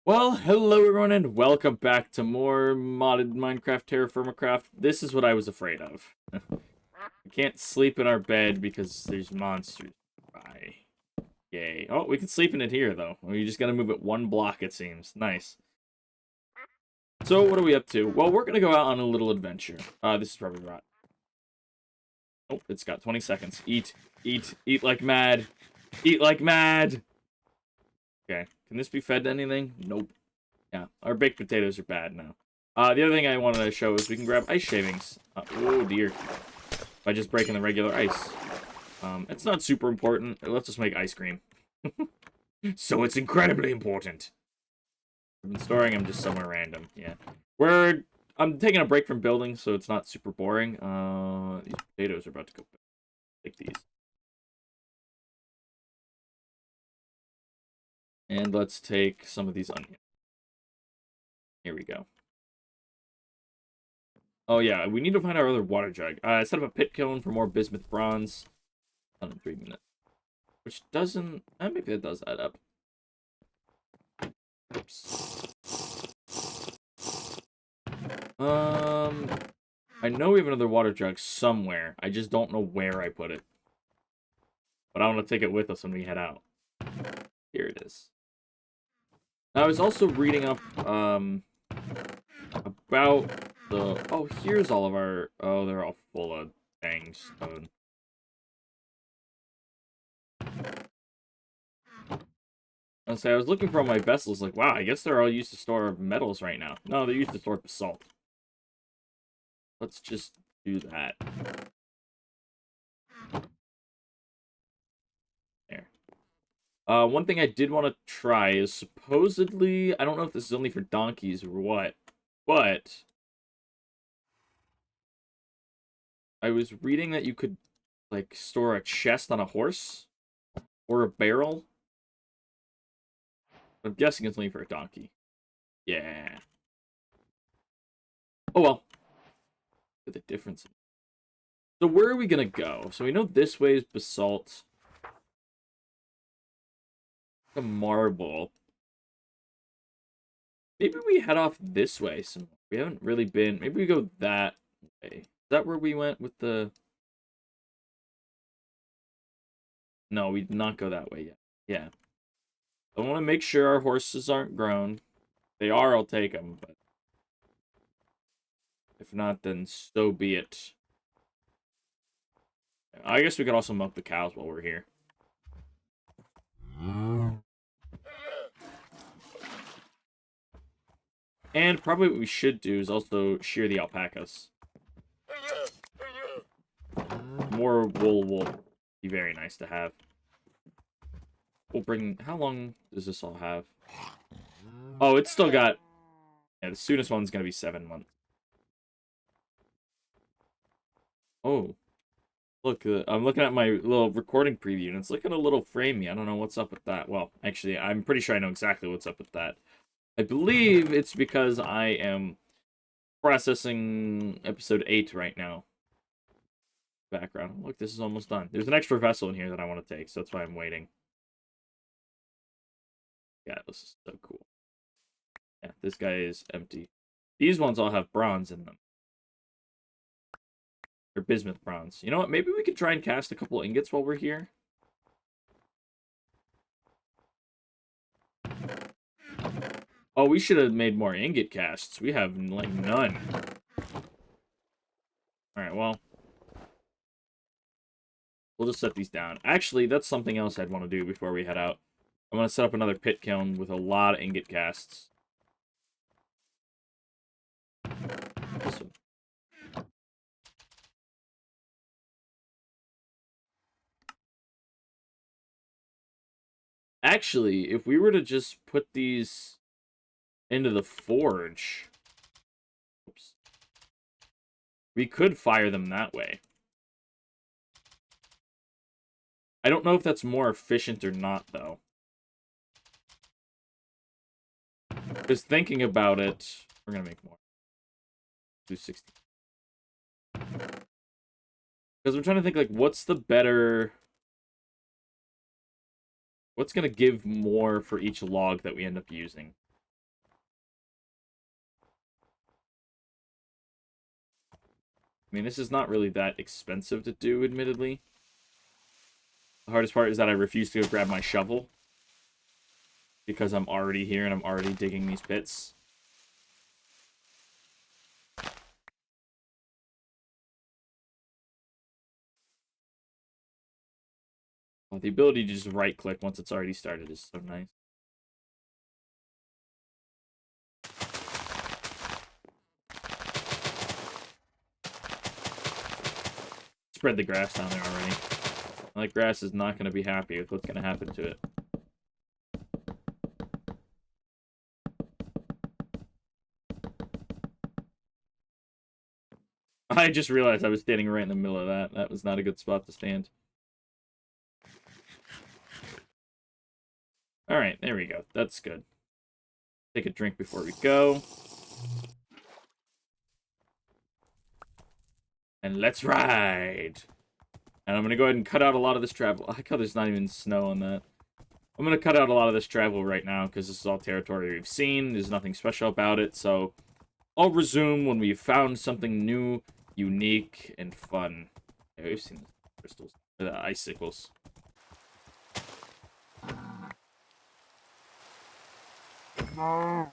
Well, hello everyone and welcome back to more modded Minecraft TerraFirmaCraft. This is what I was afraid of. We can't sleep in our bed because there's monsters. Bye. Yay. Oh, we can sleep in it here though. We just gotta move it one block it seems. Nice. So what are we up to? Well, we're gonna go out on a little adventure. This is probably right. Oh, it's got 20 seconds. Eat, eat, eat like mad. Eat like mad! Okay, can this be fed to anything? Nope. Yeah, our baked potatoes are bad now. The other thing I wanted to show is we can grab ice shavings. Oh dear. By just breaking the regular ice. It's not super important. Let's just make ice cream. So it's incredibly important. I've been storing them just somewhere random. Yeah. I'm taking a break from building, so it's not super boring. These potatoes are about to go. Take these. And let's take some of these onions. Here we go. Oh yeah, we need to find our other water jug. Set up a pit kiln for more bismuth bronze. Done in 3 minutes. Which doesn't... maybe that does add up. Oops. I know we have another water jug somewhere. I just don't know where I put it. But I want to take it with us when we head out. Here it is. I was also reading up, about the... Oh, here's all of our... Oh, they're all full of dang stone. I was looking for all my vessels, like, wow, I guess they're all used to store metals right now. No, they're used to store basalt. Let's just do that. There. One thing I did want to try is supposedly, I don't know if this is only for donkeys or what, but I was reading that you could, like, store a chest on a horse or a barrel. I'm guessing it's only for a donkey. Yeah. Oh well. Look at the difference. So where are we gonna go? So we know this way is basalt. A marble. Maybe we head off this way some. We haven't really been. Maybe we go that way. Is that where we went with the... No, we did not go that way yet. Yeah. I want to make sure our horses aren't grown. If they are, I'll take them, but if not, then so be it. I guess we could also milk the cows while we're here. And probably what we should do is also shear the alpacas. More wool will be very nice to have. We'll bring... How long does this all have? Oh, it's still got... Yeah, the soonest one's going to be 7 months. Oh. Look, I'm looking at my little recording preview, and it's looking a little framey. I don't know what's up with that. Well, actually, I'm pretty sure I know exactly what's up with that. I believe it's because I am processing episode 8 right now. Background. Look, this is almost done. There's an extra vessel in here that I want to take, so that's why I'm waiting. Yeah, this is so cool. Yeah, this guy is empty. These ones all have bronze in them. Or bismuth bronze. You know what? Maybe we could try and cast a couple ingots while we're here. Oh, we should have made more ingot casts. We have, like, none. Alright, well. We'll just set these down. Actually, that's something else I'd want to do before we head out. I'm going to set up another pit kiln with a lot of ingot casts. Awesome. Actually, if we were to just put these into the forge, oops, we could fire them that way. I don't know if that's more efficient or not, though. Because thinking about it, we're going to make more. 260. Because I'm trying to think, like, what's the better... What's going to give more for each log that we end up using? I mean, this is not really that expensive to do, admittedly. The hardest part is that I refuse to go grab my shovel. Because I'm already here and I'm already digging these pits. Well, the ability to just right-click once it's already started is so nice. Spread the grass down there already. Like, grass is not going to be happy with what's going to happen to it. I just realized I was standing right in the middle of that. That was not a good spot to stand. Alright, there we go. That's good. Take a drink before we go. And let's ride! And I'm going to go ahead and cut out a lot of this travel. I like how there's not even snow on that. I'm going to cut out a lot of this travel right now, because this is all territory we've seen. There's nothing special about it, so I'll resume when we've found something new, unique, and fun. Yeah, we've seen the crystals. The icicles. No.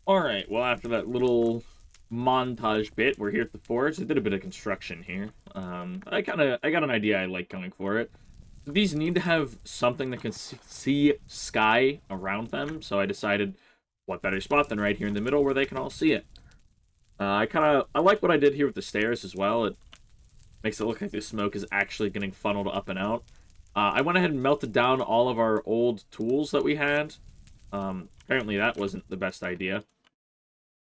Alright, well, after that little montage bit, we're here at the forge. I did a bit of construction here. I got an idea I like going for it. These need to have something that can see sky around them, so I decided, what better spot than right here in the middle where they can all see it. I like what I did here with the stairs as well. It makes it look like the smoke is actually getting funneled up and out. I went ahead and melted down all of our old tools that we had. Apparently that wasn't the best idea,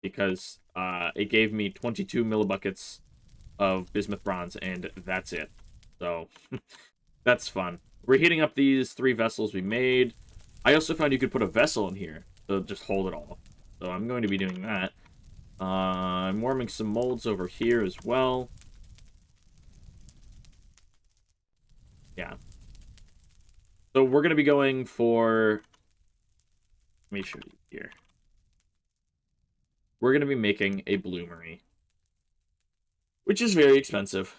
because it gave me 22 millibuckets of bismuth bronze, and that's it. So, that's fun. We're heating up these 3 vessels we made. I also found you could put a vessel in here to just hold it all. So I'm going to be doing that. I'm warming some molds over here as well. Yeah. So we're going to be going for... Let me show you here. We're going to be making a bloomery, which is very expensive.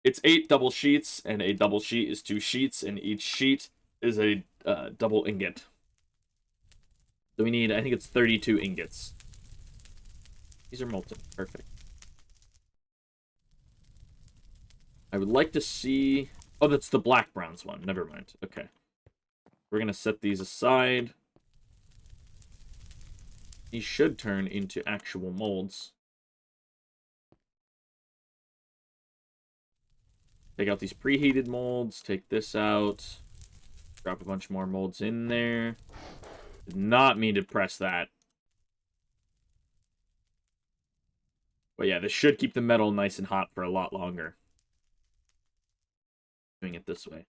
It's 8 double sheets, and a double sheet is 2 sheets, and each sheet is a double ingot. So we need, I think it's 32 ingots. These are molten. Perfect. I would like to see... Oh, that's the black bronze one. Never mind. Okay. We're going to set these aside. These should turn into actual molds. Take out these preheated molds. Take this out. Drop a bunch more molds in there. Did not mean to press that. But yeah, this should keep the metal nice and hot for a lot longer. Doing it this way.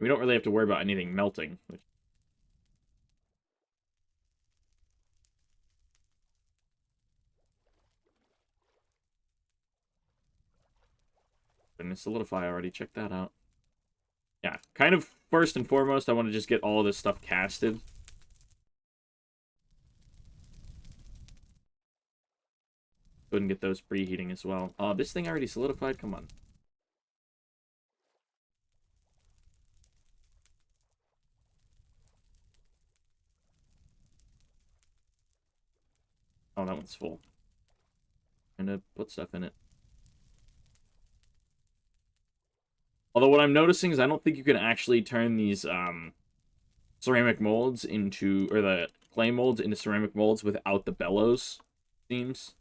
We don't really have to worry about anything melting. And solidify already. Check that out. Yeah, kind of first and foremost, I want to just get all of this stuff casted. Go ahead and get those preheating as well. This thing already solidified? Come on. Oh, that one's full. And to put stuff in it. Although what I'm noticing is I don't think you can actually turn these ceramic molds into, or the clay molds into ceramic molds without the bellows, seems.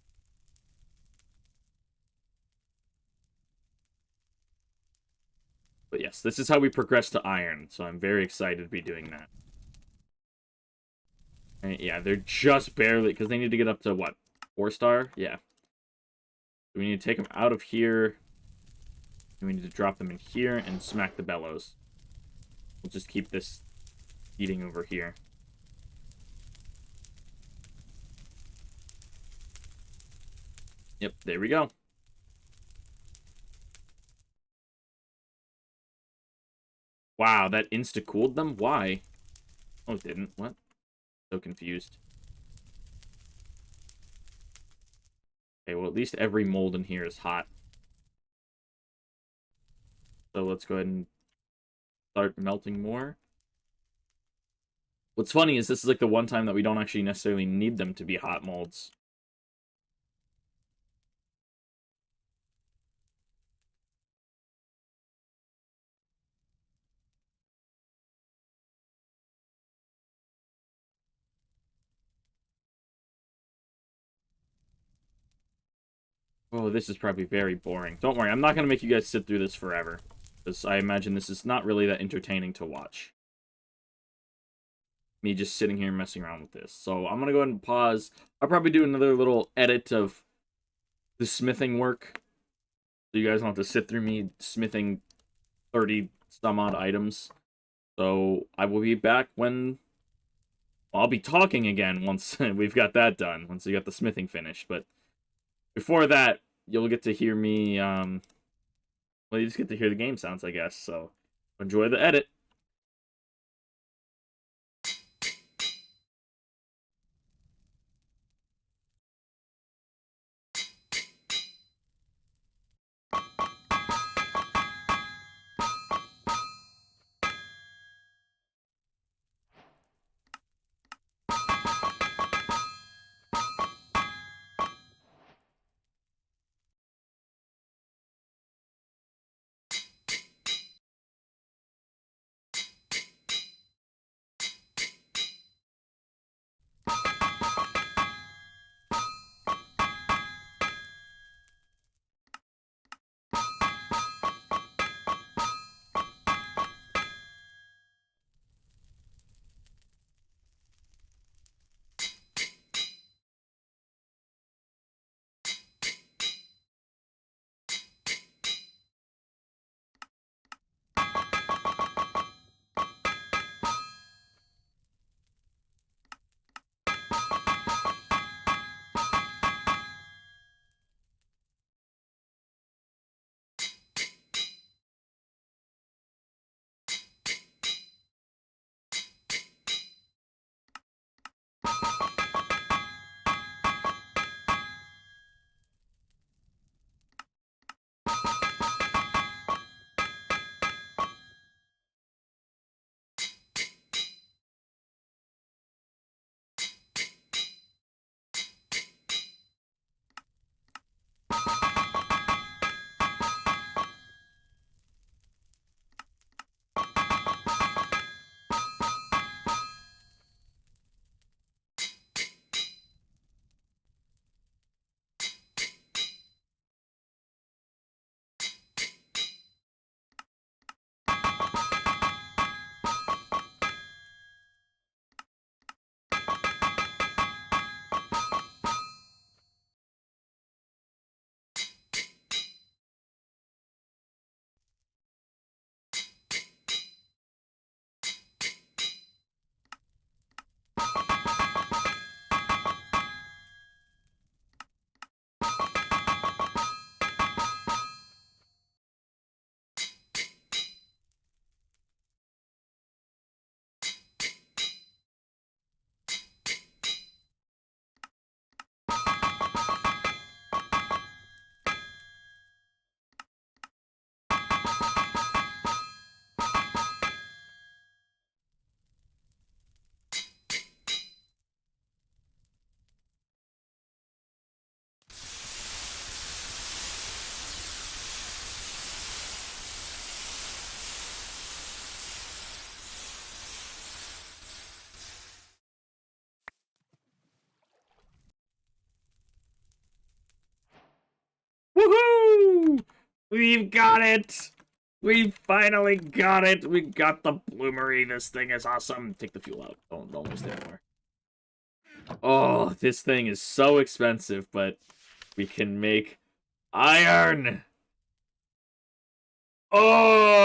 But yes, this is how we progress to iron, so I'm very excited to be doing that. And yeah, they're just barely, because they need to get up to, what, 4-star? Yeah. We need to take them out of here. And we need to drop them in here and smack the bellows. We'll just keep this heating over here. Yep, there we go. Wow, that insta-cooled them? Why? Oh, it didn't. What? So confused. Okay, well, at least every mold in here is hot. So let's go ahead and start melting more. What's funny is this is like the one time that we don't actually necessarily need them to be hot molds. Oh, this is probably very boring. Don't worry, I'm not going to make you guys sit through this forever. Because I imagine this is not really that entertaining to watch. Me just sitting here messing around with this. So I'm going to go ahead and pause. I'll probably do another little edit of the smithing work. So you guys don't have to sit through me smithing 30 some odd items. So I will be back when... Well, I'll be talking again once we've got that done. Once we got the smithing finished. But before that, you'll get to hear me... Well, you just get to hear the game sounds, I guess. So enjoy the edit. Woohoo! We've got it! We finally got it! We got the bloomery. This thing is awesome. Take the fuel out. Don't waste it anymore. Oh, this thing is so expensive, but we can make iron! Oh!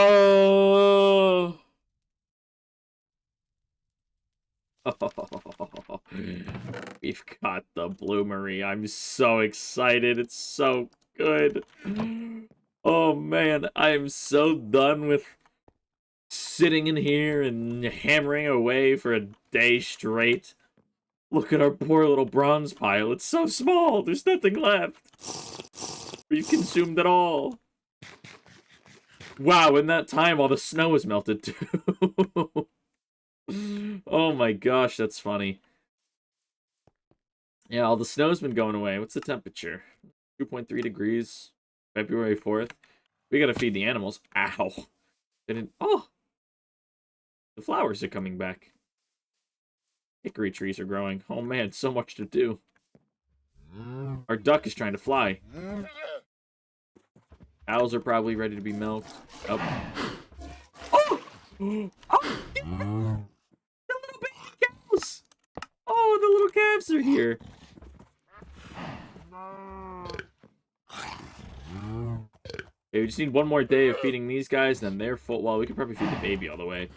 We've got the bloomery. I'm so excited. It's so good. Oh man, I'm so done with sitting in here and hammering away for a day straight. Look at our poor little bronze pile. It's so small. There's nothing left. We've consumed it all. Wow, in that time, all the snow was melted too. Oh my gosh, that's funny. Yeah, all the snow's been going away. What's the temperature? 2.3 degrees. February 4th. We gotta feed the animals. Ow. Didn't... Oh! The flowers are coming back. Hickory trees are growing. Oh man, so much to do. Our duck is trying to fly. Owls are probably ready to be milked. Oh! Oh! Oh! The little baby cows! Oh, the little calves are here. Okay, we just need one more day of feeding these guys, then they're full. Well, we could probably feed the baby all the way.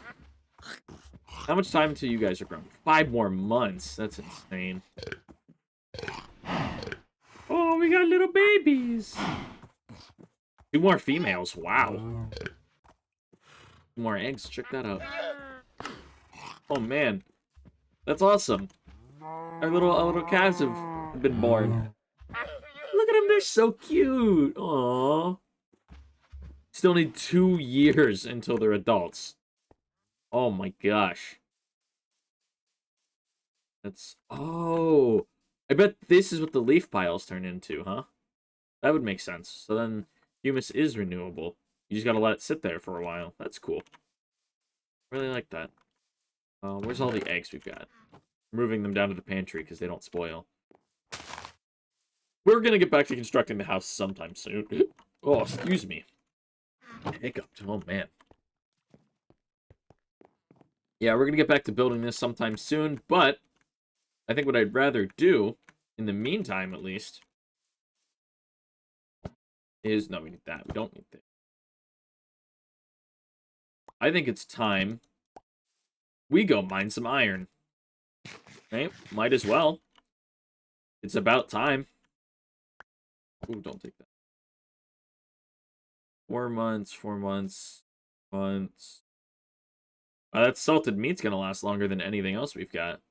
How much time until you guys are grown? 5 more months. That's insane. Oh, we got little babies. 2 more females. Wow. 2 more eggs. Check that out. Oh, man. That's awesome. Our little calves have been born. Look at them. They're so cute. Aww. Still need 2 years until they're adults. Oh, my gosh. That's... Oh... I bet this is what the leaf piles turn into, huh? That would make sense. So then humus is renewable. You just gotta let it sit there for a while. That's cool. Really like that. Where's all the eggs we've got? Moving them down to the pantry because they don't spoil. We're gonna get back to constructing the house sometime soon. Oh, excuse me. Hiccuped. Oh, man. Yeah, we're gonna get back to building this sometime soon, but I think what I'd rather do, in the meantime at least, is... No, we need that. We don't need that. I think it's time we go mine some iron. Right? Might as well. It's about time. Ooh, don't take that. 4 months, 4 months, months. That salted meat's gonna last longer than anything else we've got.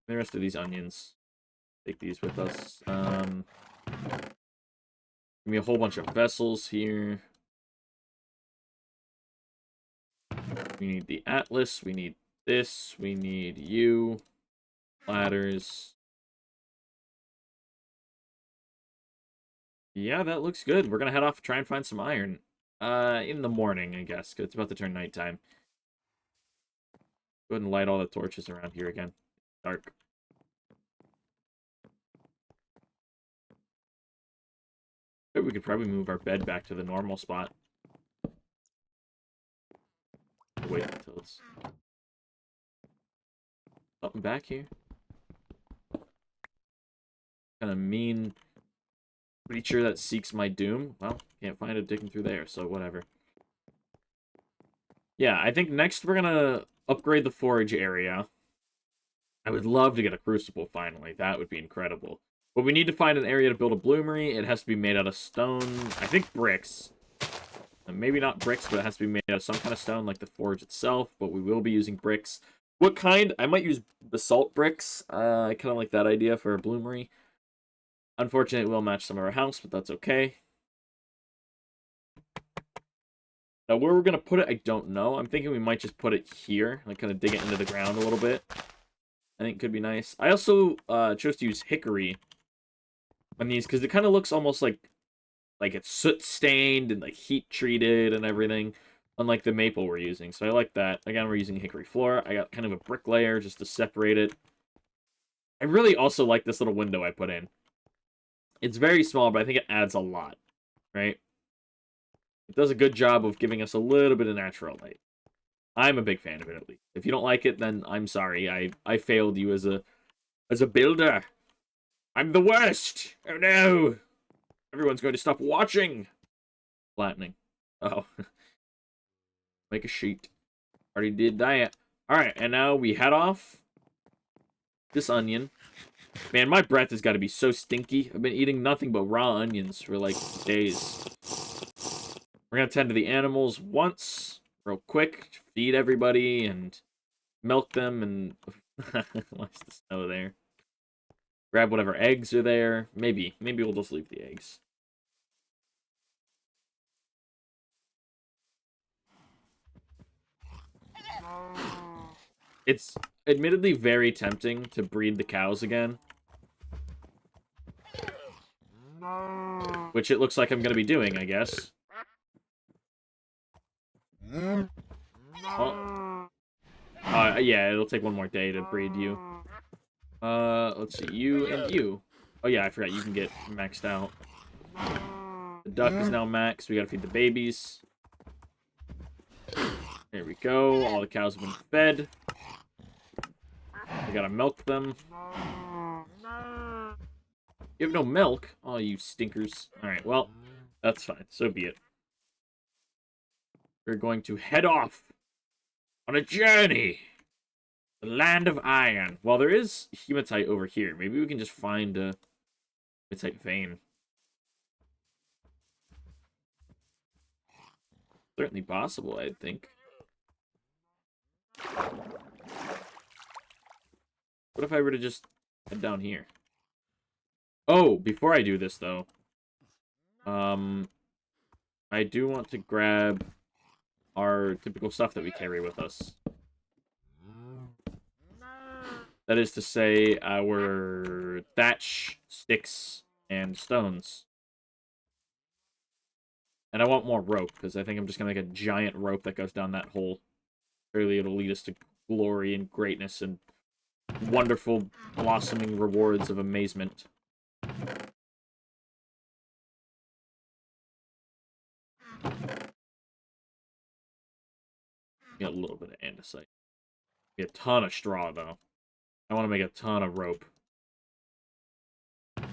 The rest of these onions. Take these with us. Give me a whole bunch of vessels here. We need the Atlas. We need this. We need you. Ladders. Yeah, that looks good. We're gonna head off and try and find some iron. In the morning, I guess, because it's about to turn nighttime. Go ahead and light all the torches around here again. Dark. But we could probably move our bed back to the normal spot. Wait until it's... Something back here. Kind of mean creature that seeks my doom. Well, can't find it digging through there, so whatever. Yeah, I think next we're gonna upgrade the forage area. I would love to get a crucible finally. That would be incredible. But we need to find an area to build a bloomery. It has to be made out of stone. I think bricks. Maybe not bricks, but it has to be made out of some kind of stone, like the forge itself. But we will be using bricks. What kind? I might use basalt bricks. I kind of like that idea for a bloomery. Unfortunately, it will match some of our house, but that's okay. Now, where we're going to put it, I don't know. I'm thinking we might just put it here. Like, kind of dig it into the ground a little bit. I think it could be nice. I also chose to use hickory on these because it kind of looks almost like it's soot stained and like heat treated and everything, unlike the maple we're using. So I like that. Again, we're using hickory floor. I got kind of a brick layer just to separate it. I really also like this little window I put in. It's very small, but I think it adds a lot, right? It does a good job of giving us a little bit of natural light. I'm a big fan of it, at least. If you don't like it, then I'm sorry. I failed you as a builder. I'm the worst. Oh no. Everyone's going to stop watching. Flattening. Oh. Make a sheet. Already did that. Alright, and now we head off. This onion. Man, my breath has got to be so stinky. I've been eating nothing but raw onions for, like, days. We're going to tend to the animals once, real quick. Feed everybody and milk them and... What's the snow there? Grab whatever eggs are there. Maybe we'll just leave the eggs. It's admittedly very tempting to breed the cows again. Which it looks like I'm going to be doing, I guess. Oh. Yeah, it'll take one more day to breed you. Let's see, you and you. Oh yeah, I forgot you can get maxed out. The duck is now maxed. We gotta feed the babies. There we go. All the cows have been fed. We gotta milk them. You have no milk? Oh, you stinkers. Alright, well, that's fine. So be it. We're going to head off on a journey. The land of iron. Well, there is hematite over here. Maybe we can just find a hematite vein. Certainly possible, I think. What if I were to just head down here? Oh, before I do this, though, I do want to grab our typical stuff that we carry with us. That is to say, our thatch, sticks, and stones. And I want more rope, because I think I'm just going to make a giant rope that goes down that hole. Surely it'll lead us to glory and greatness and wonderful, blossoming rewards of amazement. Get a little bit of andesite. Get a ton of straw, though. I want to make a ton of rope. We're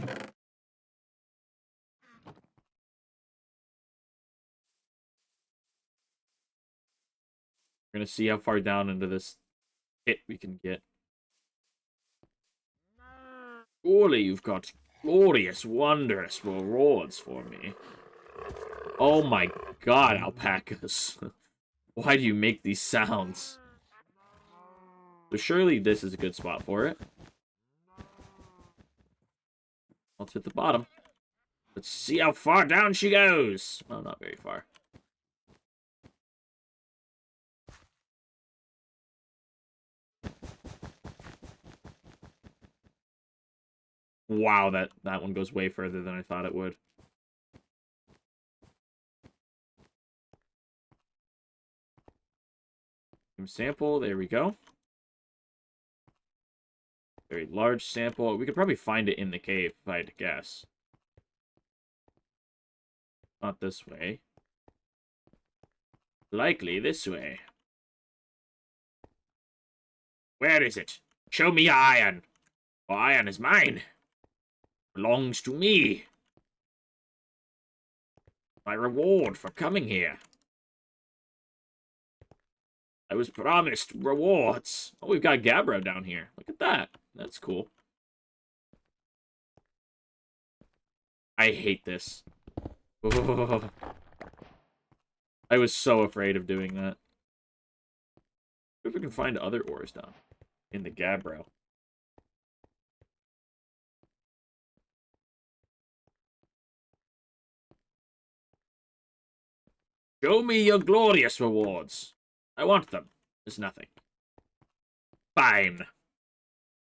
going to see how far down into this pit we can get. Surely you've got glorious, wondrous rewards for me. Oh my god, alpacas. Why do you make these sounds? So surely this is a good spot for it. Let's hit the bottom. Let's see how far down she goes. Oh, not very far. Wow, that one goes way further than I thought it would. Sample, there we go. Very large sample. We could probably find it in the cave, if I had to guess. Not this way. Likely this way. Where is it? Show me your iron. For iron is mine. Belongs to me. My reward for coming here. I was promised rewards. Oh, we've got Gabbro down here. Look at that. That's cool. I hate this. Oh. I was so afraid of doing that. If we can find other ores down in the Gabbro. Show me your glorious rewards. I want them. There's nothing. Fine.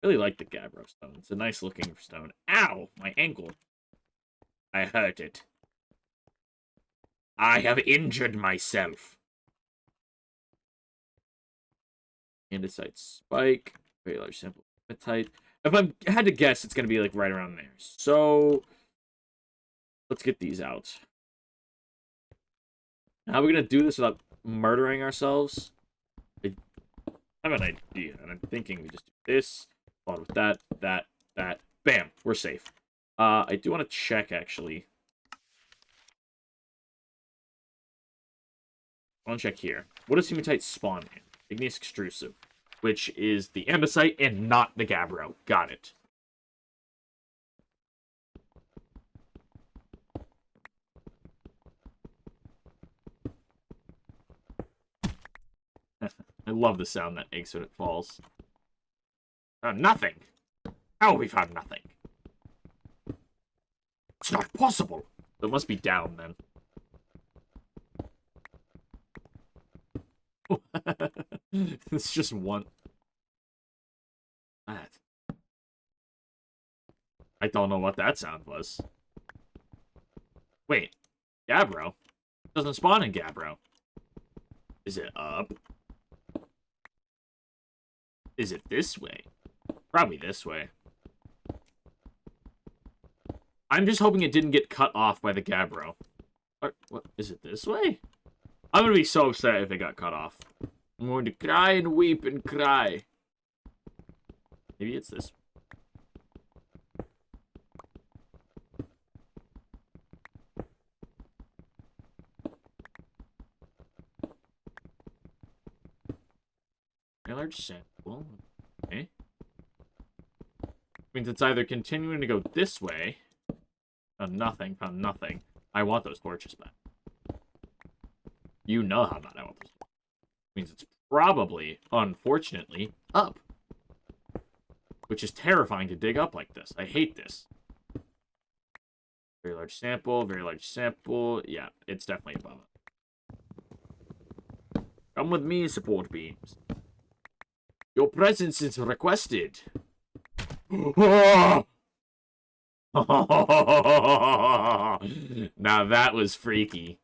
Really like the Gabbro stone. It's a nice looking stone. Ow! My ankle. I hurt it. I have injured myself. Andesite spike. Very large sample. Hematite. If I had to guess, it's going to be like right around there. So, let's get these out. How are we going to do this without murdering ourselves? I have an idea, and I'm thinking we just do this, followed with that, that. Bam! We're safe. I do want to check, actually. I want to check here. What does hematite spawn in? Igneous extrusive, which is the andesite and not the Gabbro. Got it. I love the sound that makes when it falls. Nothing. How have we found nothing? It's not possible. It must be down, then. It's just one. That. I don't know what that sound was. Wait. Gabbro? It doesn't spawn in Gabbro. Is it up? Is it this way? Probably this way. I'm just hoping it didn't get cut off by the Gabbro. What is it this way? I'm gonna be so upset if it got cut off. I'm going to cry and weep and cry. Maybe it's this. A large sample. Okay. Means it's either continuing to go this way. Found nothing. Found nothing. I want those torches back. You know how bad I want those. Means it's probably, unfortunately, up. Which is terrifying to dig up like this. I hate this. Very large sample. Very large sample. Yeah, it's definitely above it. Come with me, support beams. Your presence is requested. Now that was freaky.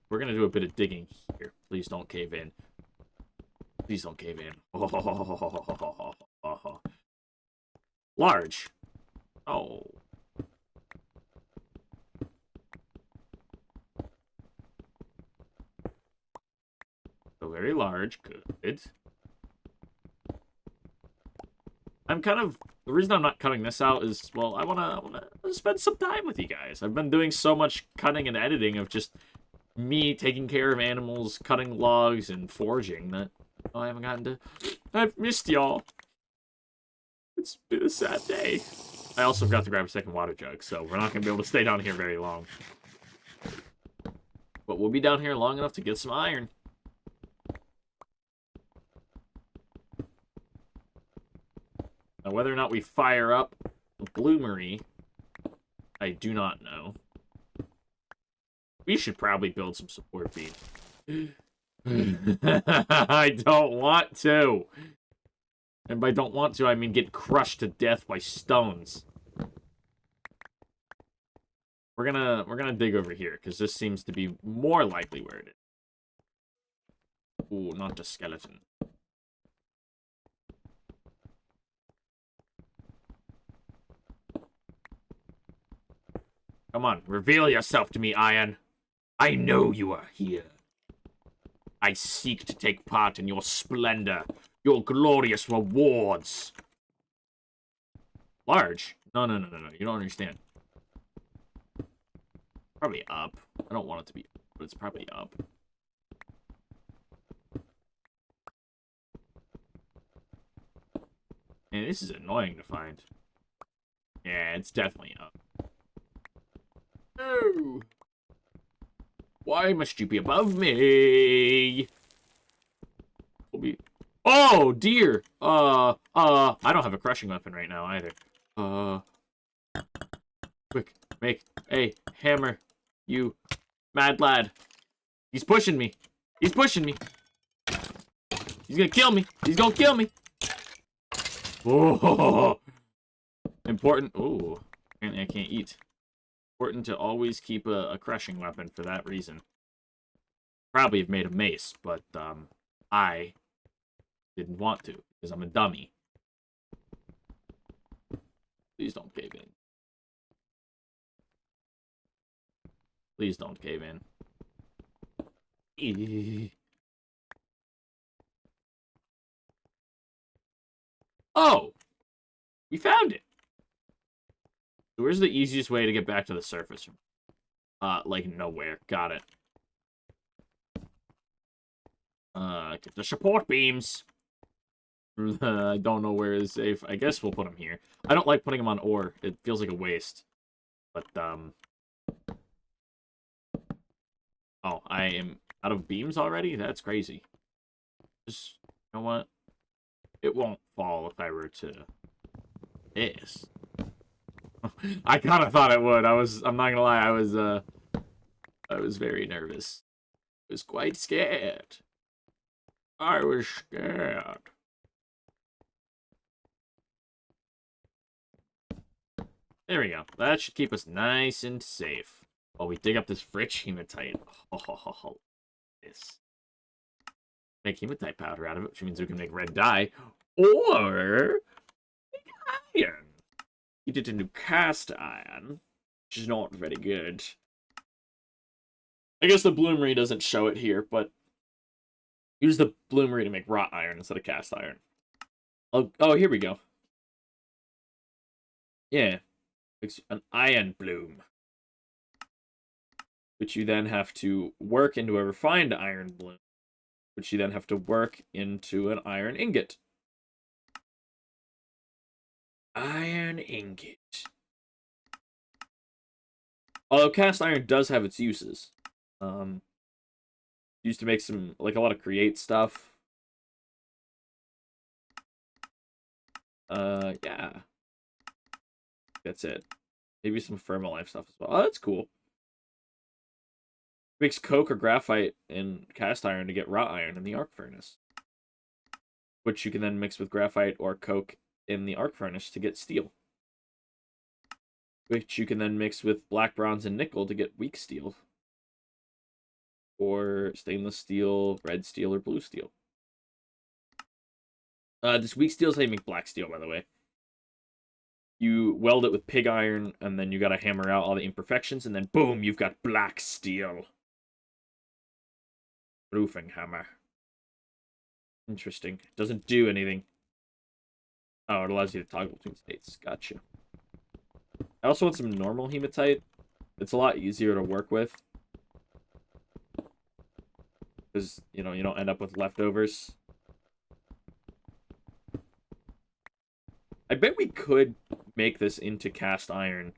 We're gonna do a bit of digging here. Please don't cave in. Please don't cave in. Large. Oh. So very large. Good. I'm kind of... The reason I'm not cutting this out is, well, I wanna spend some time with you guys. I've been doing so much cutting and editing of just me taking care of animals, cutting logs, and forging that I haven't gotten to... I've missed y'all. It's been a sad day. I also forgot to grab a second water jug, so we're not going to be able to stay down here very long. But we'll be down here long enough to get some iron. Now, whether or not we fire up Bloomery, I do not know. We should probably build some support beams. I don't want to. And by don't want to, I mean get crushed to death by stones. We're gonna dig over here, because this seems to be more likely where it is. Ooh, not a skeleton. Come on, reveal yourself to me, Iron. I know you are here. I seek to take part in your splendor, your glorious rewards. Large? No. You don't understand. Probably up. I don't want it to be up, but it's probably up. Man, this is annoying to find. Yeah, it's definitely up. No! Why must you be above me? Oh, dear! I don't have a crushing weapon right now, either. Quick, make a hammer, you mad lad. He's pushing me. He's pushing me. He's gonna kill me. He's gonna kill me. Oh, important. Oh, apparently I can't eat. Important to always keep a crushing weapon for that reason. Probably have made a mace, but I didn't want to because I'm a dummy. Please don't cave in. Please don't cave in. Oh! We found it! So where's the easiest way to get back to the surface? Like nowhere. Got it. Get the support beams. I don't know where is safe. I guess we'll put them here. I don't like putting them on ore. It feels like a waste. But, oh, I am out of beams already? That's crazy. Just, you know what? It won't fall if I were to... This. I kind of thought it would. I'm not gonna lie, I was very nervous. I was quite scared. I was scared. There we go. That should keep us nice and safe while we dig up this rich hematite. Oh, this. make hematite powder out of it, which means we can make red dye. Or make iron. You did a new cast iron, which is not very good. I guess the bloomery doesn't show it here, but use the bloomery to make wrought iron instead of cast iron. Oh, here we go. Yeah. It's an iron bloom, which you then have to work into a refined iron bloom, which you then have to work into an iron ingot. Iron ingot. Although cast iron does have its uses. Used to make some, like, a lot of create stuff. Yeah. That's it. Maybe some FirmaLife stuff as well. Oh, that's cool. Makes coke or graphite in cast iron to get wrought iron in the arc furnace, which you can then mix with graphite or coke in the arc furnace to get steel, which you can then mix with black, bronze, and nickel to get weak steel, or stainless steel, red steel, or blue steel. This weak steel is how you make black steel, by the way. You weld it with pig iron, and then you gotta hammer out all the imperfections, and then boom, you've got black steel. Roofing hammer. Interesting. Doesn't do anything. Oh, it allows you to toggle between states. Gotcha. I also want some normal hematite. It's a lot easier to work with, because, you know, you don't end up with leftovers. I bet we could make this into cast iron.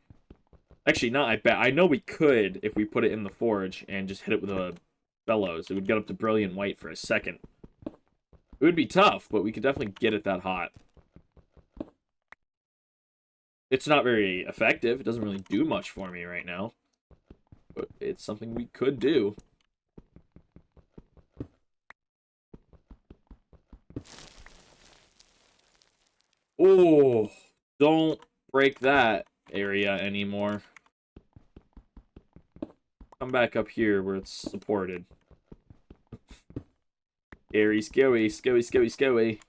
Actually, not I bet. I know we could if we put it in the forge and just hit it with a bellows. It would get up to brilliant white for a second. It would be tough, but we could definitely get it that hot. It's not very effective. It doesn't really do much for me right now, but it's something we could do. Oh, don't break that area anymore. Come back up here where it's supported. Scary, scary, scary, scary, scary.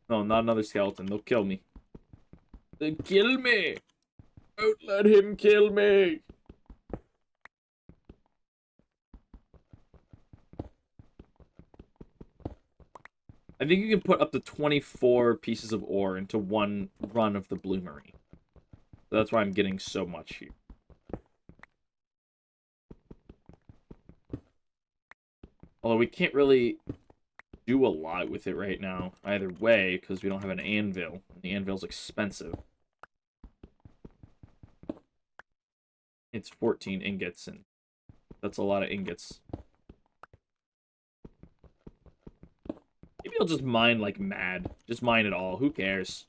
No, not another skeleton. They'll kill me. They'll kill me! Don't let him kill me! I think you can put up to 24 pieces of ore into one run of the bloomery. So that's why I'm getting so much here. Although we can't really do a lot with it right now, either way, because we don't have an anvil. The anvil's expensive. It's 14 ingots, and that's a lot of ingots. Maybe I'll just mine like mad. Just mine it all. Who cares?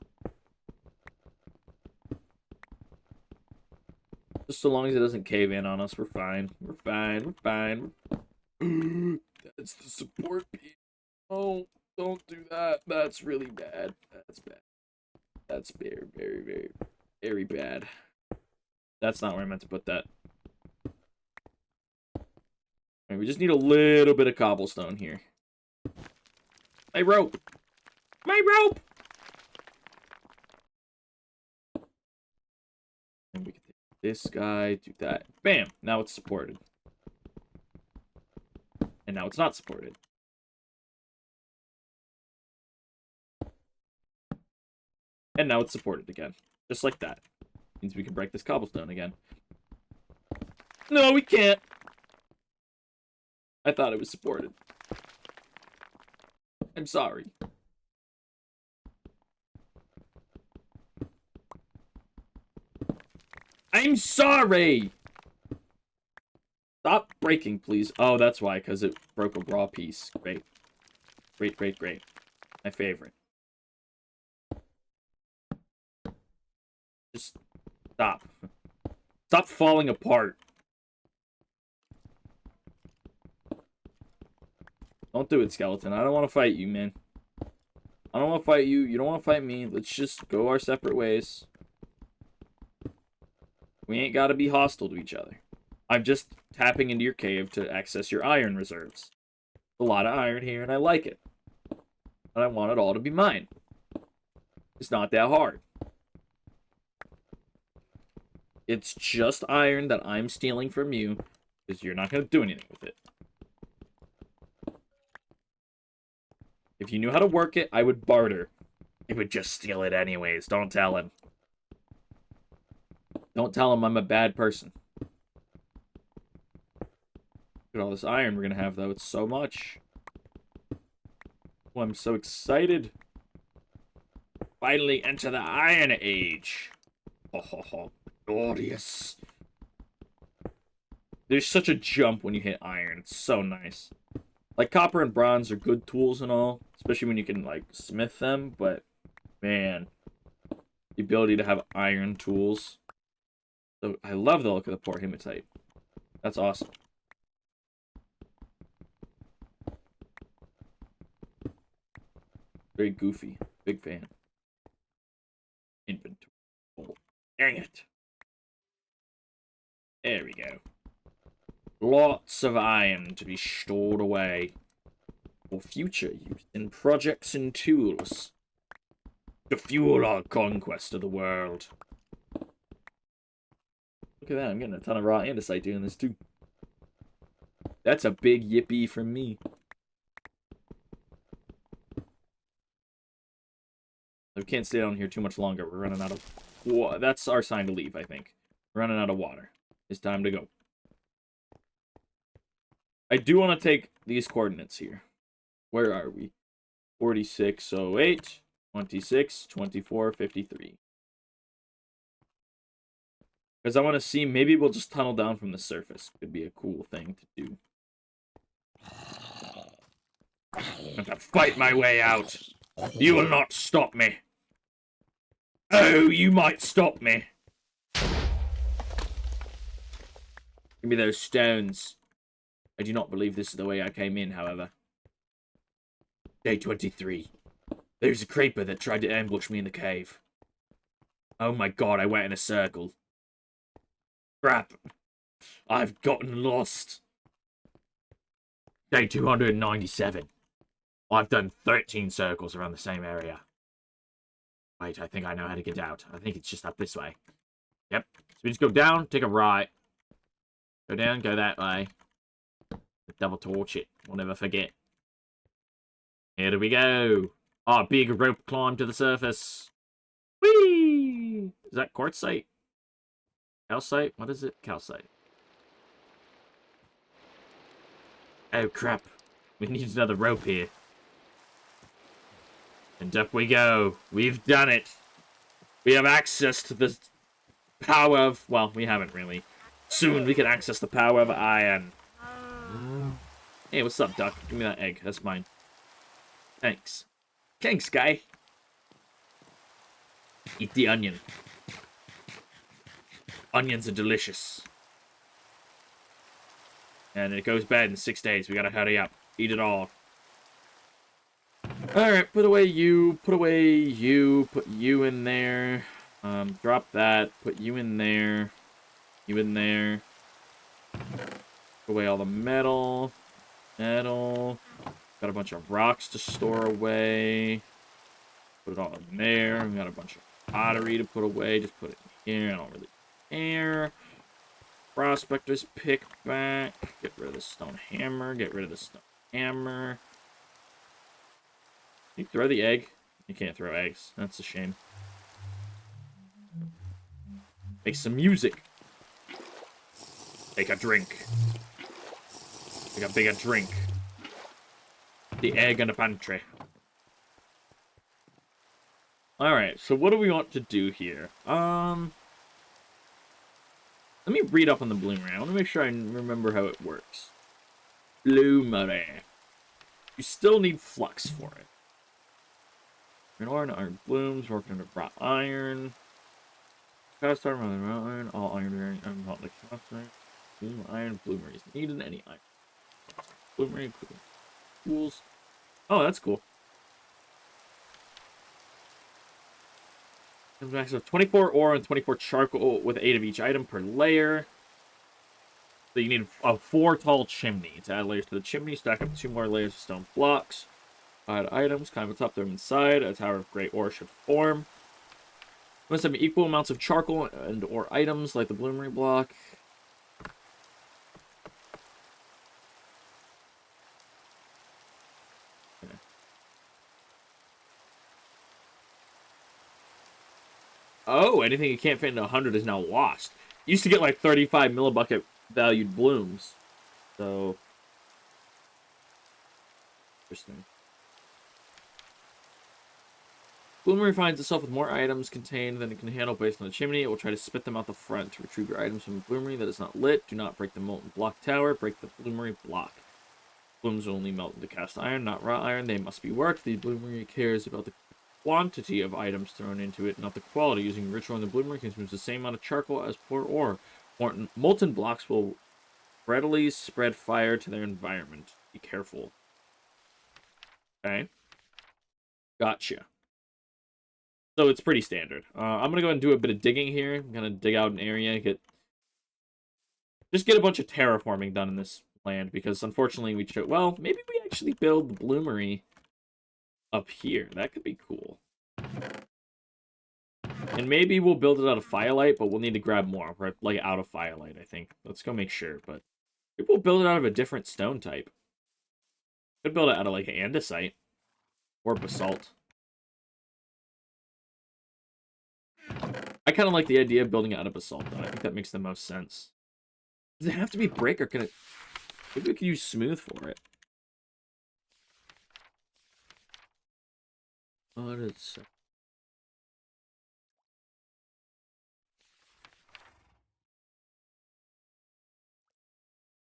Just so long as it doesn't cave in on us, we're fine. We're fine. We're fine. That's the support piece. Oh, don't do that. That's really bad. That's bad. That's very, very, very, very bad. That's not where I meant to put that. Alright, we just need a little bit of cobblestone here. My rope! My rope! And we can take this guy, do that. Bam! Now it's supported. And now it's not supported. And now it's supported again. Just like that. Means we can break this cobblestone again. No, we can't! I thought it was supported. I'm sorry. I'm sorry! Stop breaking, please. Oh, that's why, because it broke a raw piece. Great. Great, great, great. My favorite. Just stop. Stop falling apart. Don't do it, skeleton. I don't want to fight you, man. I don't want to fight you. You don't want to fight me. Let's just go our separate ways. We ain't got to be hostile to each other. I'm just tapping into your cave to access your iron reserves. A lot of iron here, and I like it. And I want it all to be mine. It's not that hard. It's just iron that I'm stealing from you, because you're not going to do anything with it. If you knew how to work it, I would barter. You would just steal it anyways. Don't tell him. Don't tell him I'm a bad person. Look at all this iron we're going to have, though. It's so much. Oh, I'm so excited. Finally enter the Iron Age. Oh, glorious. There's such a jump when you hit iron. It's so nice. Like, copper and bronze are good tools and all, especially when you can, like, smith them, but, man, the ability to have iron tools. So, I love the look of the poor hematite. That's awesome. Very goofy. Big fan. Inventory. Oh, dang it. There we go. Lots of iron to be stored away for future use in projects and tools to fuel our conquest of the world. Look at that, I'm getting a ton of raw andesite doing this too. That's a big yippee from me. We can't stay down here too much longer. We're running out of... Whoa, that's our sign to leave, I think. We're running out of water. It's time to go. I do want to take these coordinates here. Where are we? 4608, 26, 24, 53. Because I want to see, maybe we'll just tunnel down from the surface. Could be a cool thing to do. I'm going to fight my way out. You will not stop me. Oh, you might stop me. Give me those stones. I do not believe this is the way I came in, however. Day 23. There's a creeper that tried to ambush me in the cave. Oh my god, I went in a circle. Crap. I've gotten lost. Day 297. I've done 13 circles around the same area. Wait, I think I know how to get out. I think it's just up this way. Yep. So we just go down, take a right. Go down, go that way. Double torch it. We'll never forget. Here we go. Oh, big rope climb to the surface. Whee! Is that quartzite? Calcite? What is it? Calcite. Oh, crap. We need another rope here. And up we go. We've done it. We have access to the power of... Well, we haven't really. Soon we can access the power of iron. Hey, what's up, Duck? Give me that egg. That's mine. Thanks. Thanks, guy. Eat the onion. Onions are delicious. And it goes bad in 6 days. We gotta hurry up. Eat it all. Alright, put away you. Put away you. Put you in there. Drop that. Put you in there. You in there. Put away all the metal. Metal. Got a bunch of rocks to store away. Put it all in there. We got a bunch of pottery to put away. Just put it in here. I don't really care. Prospector's pick back. Get rid of the stone hammer. Get rid of the stone hammer. You throw the egg. You can't throw eggs. That's a shame. Make some music. Take a drink. Take a bigger drink. The egg in the pantry. Alright, so what do we want to do here? Let me read up on the bloomery. I want to make sure I remember how it works. Bloomery. You still need flux for it. Iron blooms, working under wrought iron. Cast iron, all iron bearing, I'm not like iron bloomery is needed, any iron. Bloomery, tools. Oh, that's cool. Max of 24 ore and 24 charcoal with 8 of each item per layer. So you need a 4 tall chimney. To add layers to the chimney, stack up 2 more layers of stone blocks. Add items, climb atop them inside. A tower of great ore should form. Must have equal amounts of charcoal and or items like the bloomery block. Okay. Oh, anything you can't fit into 100 is now lost. You used to get like 35 millibucket valued blooms. So, interesting. Bloomery finds itself with more items contained than it can handle based on the chimney. It will try to spit them out the front. To retrieve your items from the bloomery that is not lit, do not break the molten block tower. Break the bloomery block. Blooms will only melt into cast iron, not raw iron. They must be worked. The bloomery cares about the quantity of items thrown into it, not the quality. Using ritual in the bloomery consumes the same amount of charcoal as pour ore. Molten blocks will readily spread fire to their environment. Be careful. Okay. Gotcha. So it's pretty standard. I'm going to go ahead and do a bit of digging here. I'm going to dig out an area, just get a bunch of terraforming done in this land, because unfortunately we chose... Well, maybe we actually build the bloomery up here. That could be cool. And maybe we'll build it out of firelight, but we'll need to grab more, right? Like out of firelight, I think. Let's go make sure, but maybe we'll build it out of a different stone type. Could build it out of like andesite or basalt. I kind of like the idea of building it out of basalt, though. I think that makes the most sense. Does it have to be brick, or can it... Maybe we could use smooth for it. What is...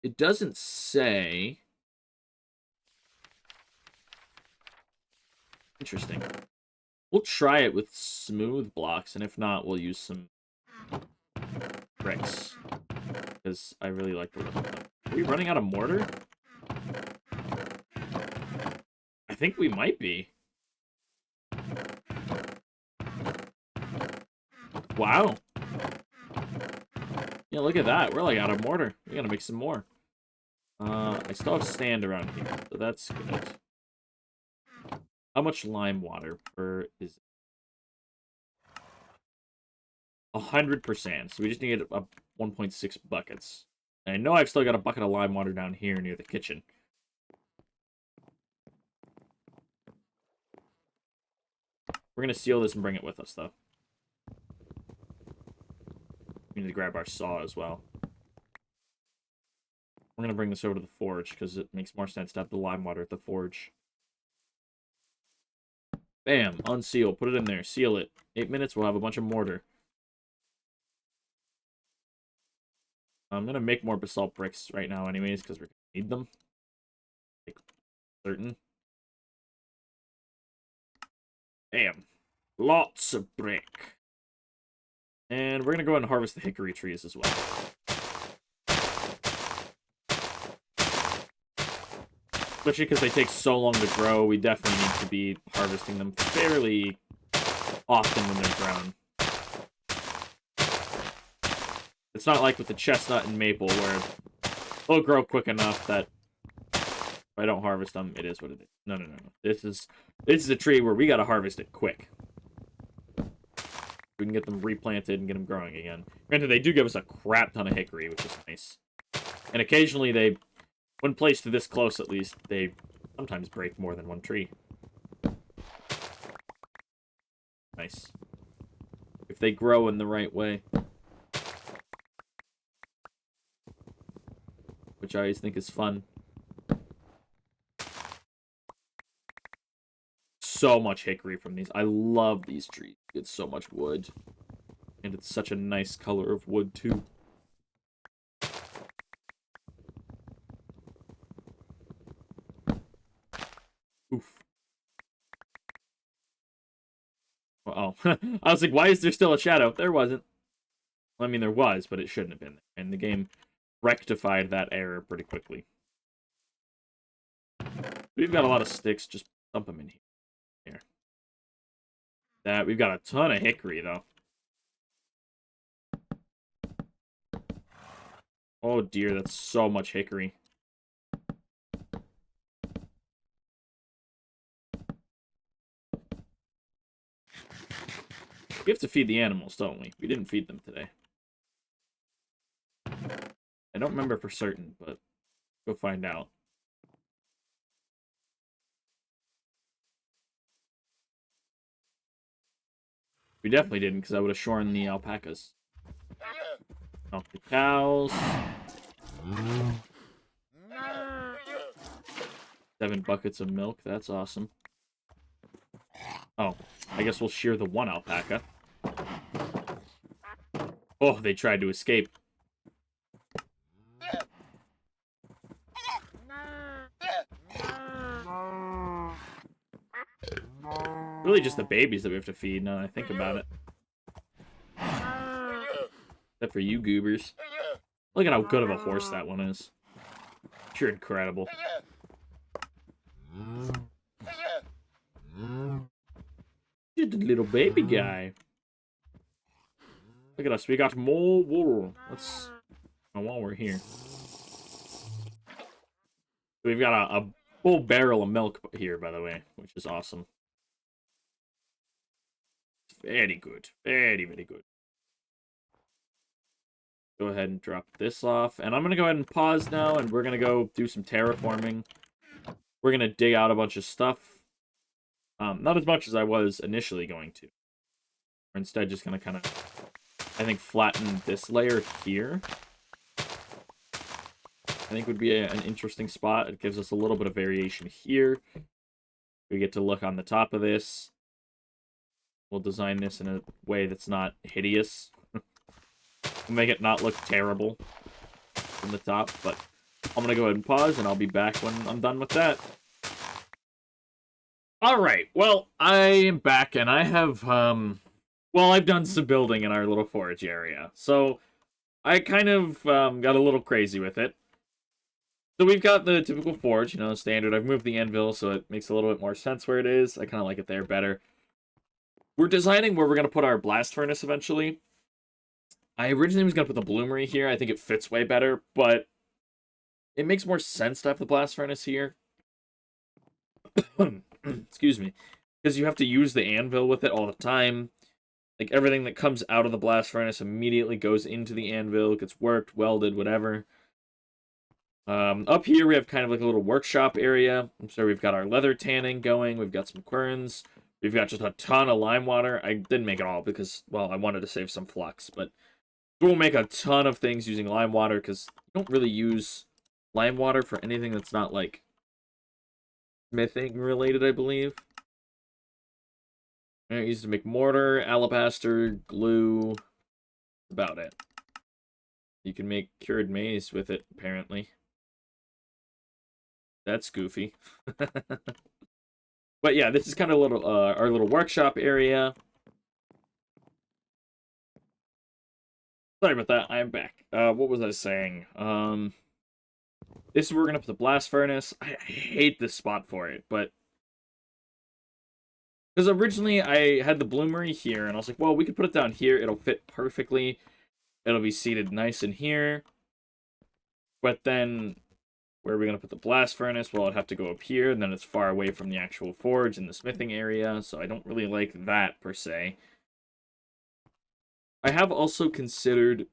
It doesn't say... Interesting. We'll try it with smooth blocks, and if not, we'll use some bricks. Because I really like the look of them. Are we running out of mortar? I think we might be. Wow. Yeah, look at that. We're like out of mortar. We gotta make some more. I still have sand around here, so that's good. How much lime water per is it? 100%. So we just need 1.6 buckets. And I know I've still got a bucket of lime water down here near the kitchen. We're going to seal this and bring it with us, though. We need to grab our saw as well. We're going to bring this over to the forge, because it makes more sense to have the lime water at the forge. Bam! Unseal. Put it in there. Seal it. 8 minutes, we'll have a bunch of mortar. I'm going to make more basalt bricks right now anyways, because we're going to need them. Like, certain. Bam. Lots of brick. And we're going to go ahead and harvest the hickory trees as well. Especially because they take so long to grow, we definitely need to be harvesting them fairly often when they're grown. It's not like with the chestnut and maple where they'll grow quick enough that if I don't harvest them, it is what it is. No. This is a tree where we gotta harvest it quick. We can get them replanted and get them growing again. Granted, they do give us a crap ton of hickory, which is nice. And occasionally they, when placed this close at least, they sometimes break more than one tree. Nice. If they grow in the right way. Which I always think is fun. So much hickory from these. I love these trees. It's so much wood. And it's such a nice color of wood, too. Oof. Oh. I was like, why is there still a shadow? There wasn't. I mean, there was, but it shouldn't have been. And the game rectified that error pretty quickly. We've got a lot of sticks. Just dump them in here. We've got a ton of hickory, though. Oh dear, that's so much hickory. We have to feed the animals, don't we? We didn't feed them today. I don't remember for certain, but go find out. We definitely didn't, because I would have shorn the alpacas. Milk the cows. 7 buckets of milk, that's awesome. Oh, I guess we'll shear the one alpaca. Oh, they tried to escape. Really just the babies that we have to feed now that I think about it. Except for you goobers. Look at how good of a horse that one is. You're incredible. You're the little baby guy. Look at us, we got more wool. Let's... Oh, while we're here. We've got a full barrel of milk here, by the way, which is awesome. Very good. Very, very good. Go ahead and drop this off. And I'm going to go ahead and pause now, and we're going to go do some terraforming. We're going to dig out a bunch of stuff. Not as much as I was initially going to. We're instead just going to kind of, I think, flatten this layer here. I think would be an interesting spot. It gives us a little bit of variation here. We get to look on the top of this. We'll design this in a way that's not hideous. We'll make it not look terrible from the top, but I'm going to go ahead and pause, and I'll be back when I'm done with that. Alright, well, I am back, and I have, well, I've done some building in our little forge area. So, I kind of got a little crazy with it. So we've got the typical forge, you know, standard. I've moved the anvil, so it makes a little bit more sense where it is. I kind of like it there better. We're designing where we're going to put our blast furnace eventually. I originally was going to put the bloomery here. I think it fits way better, but it makes more sense to have the blast furnace here. Excuse me. Because you have to use the anvil with it all the time. Like, everything that comes out of the blast furnace immediately goes into the anvil, gets worked, welded, whatever. Up here, we have kind of like a little workshop area. So we've got our leather tanning going. We've got some querns. We've got just a ton of lime water. I didn't make it all because, well, I wanted to save some flux. But we'll make a ton of things using lime water because you don't really use lime water for anything that's not, like, smithing related, I believe. I used to make mortar, alabaster, glue. About it. You can make cured maize with it, apparently. That's goofy. But yeah, this is kind of little our little workshop area. Sorry about that. I am back. What was I saying? This is where we're gonna put the blast furnace. I hate this spot for it, but because originally I had the bloomery here, and I was like, well, we could put it down here. It'll fit perfectly. It'll be seated nice in here. But then, where are we going to put the blast furnace? Well, it'd have to go up here, and then it's far away from the actual forge and the smithing area, so I don't really like that, per se. I have also considered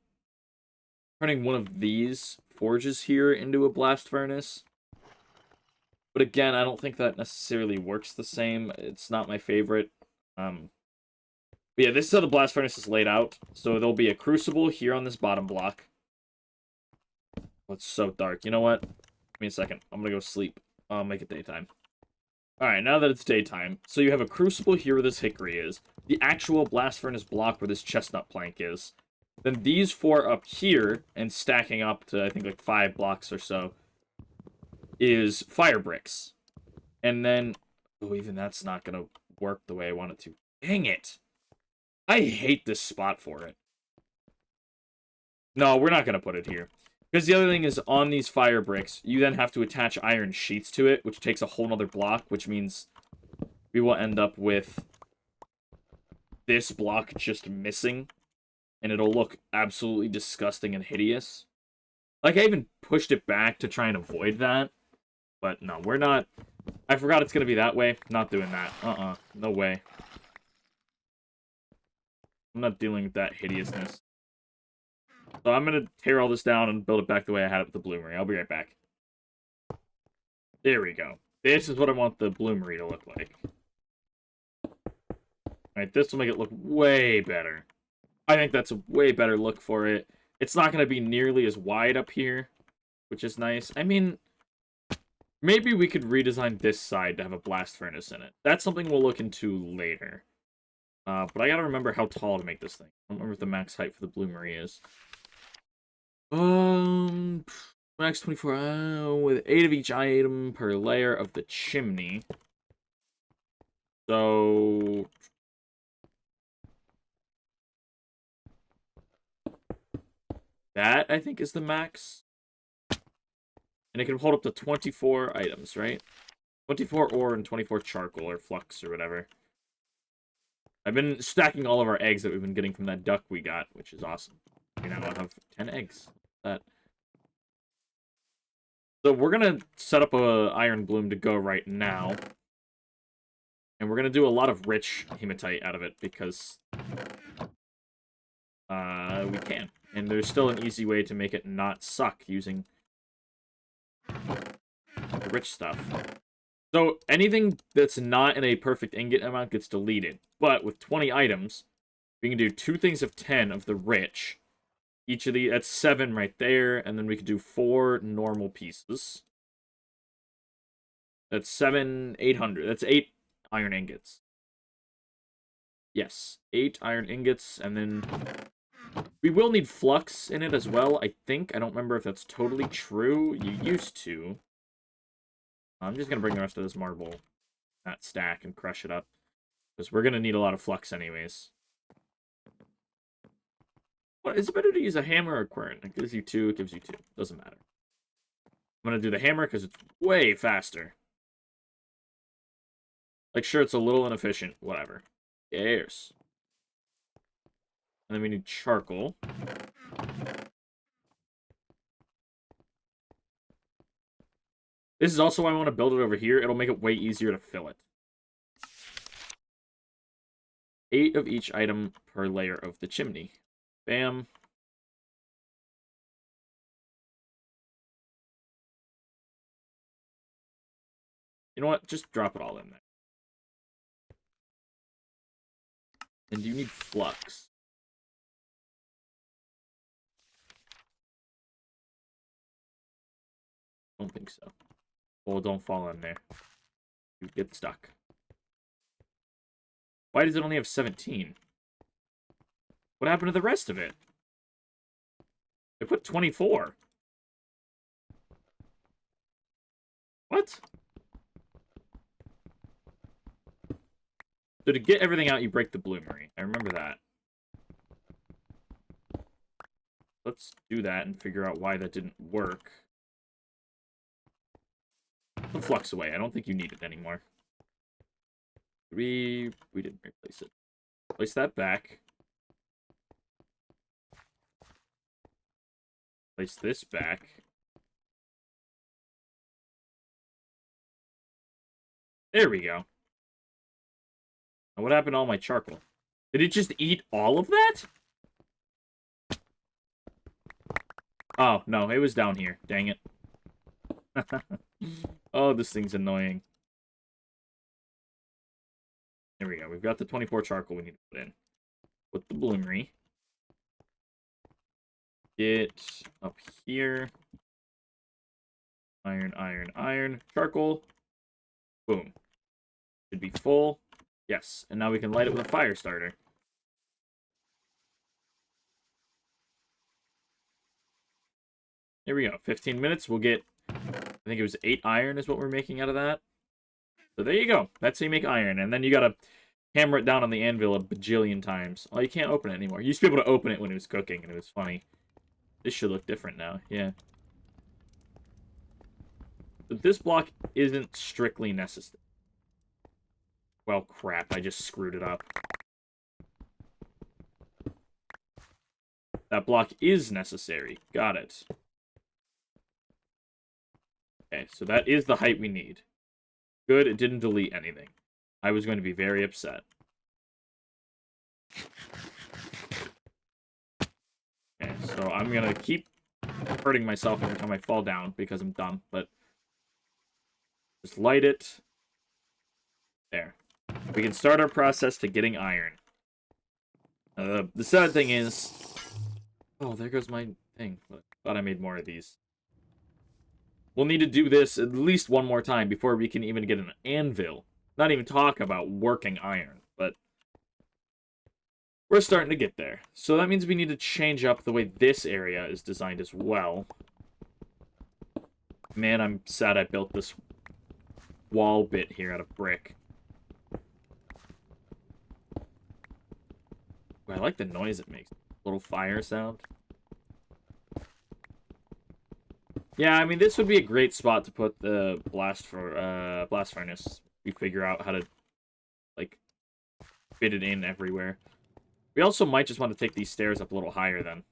turning one of these forges here into a blast furnace. But again, I don't think that necessarily works the same. It's not my favorite. But yeah, this is how the blast furnace is laid out. So there'll be a crucible here on this bottom block. Oh, it's so dark. You know what? Give me a second. I'm gonna go sleep. I'll make it daytime. Alright, now that it's daytime. So you have a crucible here where this hickory is. The actual blast furnace block where this chestnut plank is. Then these 4 up here, and stacking up to, I think, like 5 blocks or so, is fire bricks. And then... oh, even that's not gonna work the way I want it to. Dang it! I hate this spot for it. No, we're not gonna put it here. Because the other thing is, on these fire bricks, you then have to attach iron sheets to it, which takes a whole nother block, which means we will end up with this block just missing, and it'll look absolutely disgusting and hideous. Like, I even pushed it back to try and avoid that. But no, we're not... I forgot it's going to be that way. Not doing that. No way. I'm not dealing with that hideousness. So I'm going to tear all this down and build it back the way I had it with the bloomery. I'll be right back. There we go. This is what I want the bloomery to look like. Alright, this will make it look way better. I think that's a way better look for it. It's not going to be nearly as wide up here, which is nice. I mean, maybe we could redesign this side to have a blast furnace in it. That's something we'll look into later. But I gotta remember how tall to make this thing. I don't remember what the max height for the bloomery is. Max 24, with 8 of each item per layer of the chimney. So... that, I think, is the max. And it can hold up to 24 items, right? 24 ore and 24 charcoal, or flux, or whatever. I've been stacking all of our eggs that we've been getting from that duck we got, which is awesome. We now have 10 eggs. That. So we're going to set up a iron bloom to go right now. And we're going to do a lot of rich hematite out of it, because... we can. And there's still an easy way to make it not suck using the rich stuff. So anything that's not in a perfect ingot amount gets deleted. But with 20 items, we can do 2 things of 10 of the rich. Each of the, that's 7 right there. And then we could do 4 normal pieces. That's 7, 800. That's 8 iron ingots. Yes, 8 iron ingots, and then... we will need flux in it as well, I think. I don't remember if that's totally true. You used to. I'm just going to bring the rest of this marble, that stack, and crush it up. Because we're going to need a lot of flux anyways. What, is it better to use a hammer or a quern? It gives you 2, it gives you 2. Doesn't matter. I'm going to do the hammer because it's way faster. Like, sure, it's a little inefficient. Whatever. Who cares? And then we need charcoal. This is also why I want to build it over here. It'll make it way easier to fill it. 8 of each item per layer of the chimney. Bam. You know what? Just drop it all in there. And you need flux. Don't think so. Well, don't fall in there. You get stuck. Why does it only have 17? What happened to the rest of it? They put 24. What? So to get everything out, you break the bloomery. I remember that. Let's do that and figure out why that didn't work. Put flux away. I don't think you need it anymore. 3. We didn't replace it. Place that back. Place this back. There we go. Now what happened to all my charcoal? Did it just eat all of that? Oh, no. It was down here. Dang it. Oh, this thing's annoying. There we go. We've got the 24 charcoal we need to put in. Put the bloomery. Get up here. Iron, iron, iron. Charcoal. Boom. Should be full. Yes. And now we can light it with a fire starter. There we go. 15 minutes. We'll get... I think it was 8 iron is what we're making out of that. So there you go. That's how you make iron. And then you gotta hammer it down on the anvil a bajillion times. Oh, you can't open it anymore. You used to be able to open it when it was cooking, and it was funny. This should look different now. Yeah. But this block isn't strictly necessary. Well, crap. I just screwed it up. That block is necessary. Got it. Okay, so that is the height we need. Good, it didn't delete anything. I was going to be very upset. Okay, so I'm going to keep hurting myself every time I fall down because I'm dumb, but just light it. There. We can start our process to getting iron. The sad thing is... Oh, there goes my thing. Thought I made more of these. We'll need to do this at least one more time before we can even get an anvil. Not even talk about working iron, but... We're starting to get there. So that means we need to change up the way this area is designed as well. Man, I'm sad I built this wall bit here out of brick. I like the noise it makes. Little fire sound. Yeah, I mean, this would be a great spot to put the blast furnace. We figure out how to, like, fit it in everywhere. We also might just want to take these stairs up a little higher then.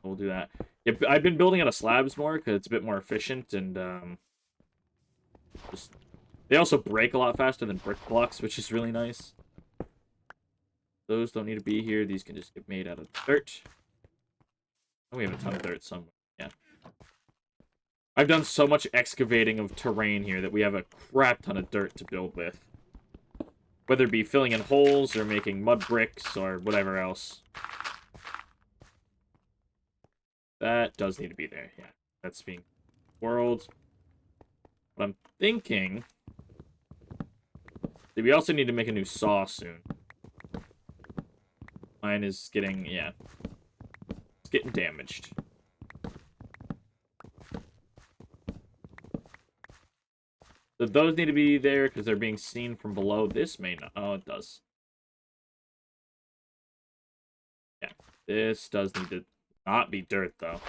We'll do that. Yeah, I've been building out of slabs more because it's a bit more efficient and just... They also break a lot faster than brick blocks, which is really nice. Those don't need to be here. These can just get made out of dirt. Oh, we have a ton of dirt somewhere. Yeah. I've done so much excavating of terrain here that we have a crap ton of dirt to build with. Whether it be filling in holes or making mud bricks or whatever else. That does need to be there, yeah. That's being world. But I'm thinking... We also need to make a new saw soon. Mine is getting, yeah. It's getting damaged. So those need to be there because they're being seen from below. This may not. Oh, it does. Yeah, this does need to not be dirt, though.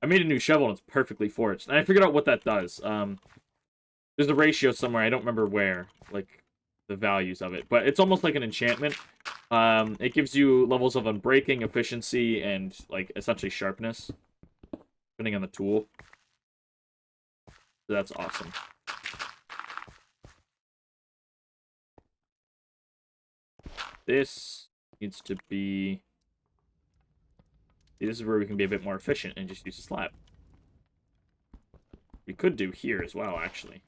I made a new shovel and it's perfectly forged. And I figured out what that does. There's a ratio somewhere. I don't remember where. Like... the values of it, but it's almost like an enchantment. It gives you levels of unbreaking, efficiency, and like essentially sharpness, depending on the tool. So that's awesome. This needs to be... This is where we can be a bit more efficient and just use a slab. We could do here as well, actually.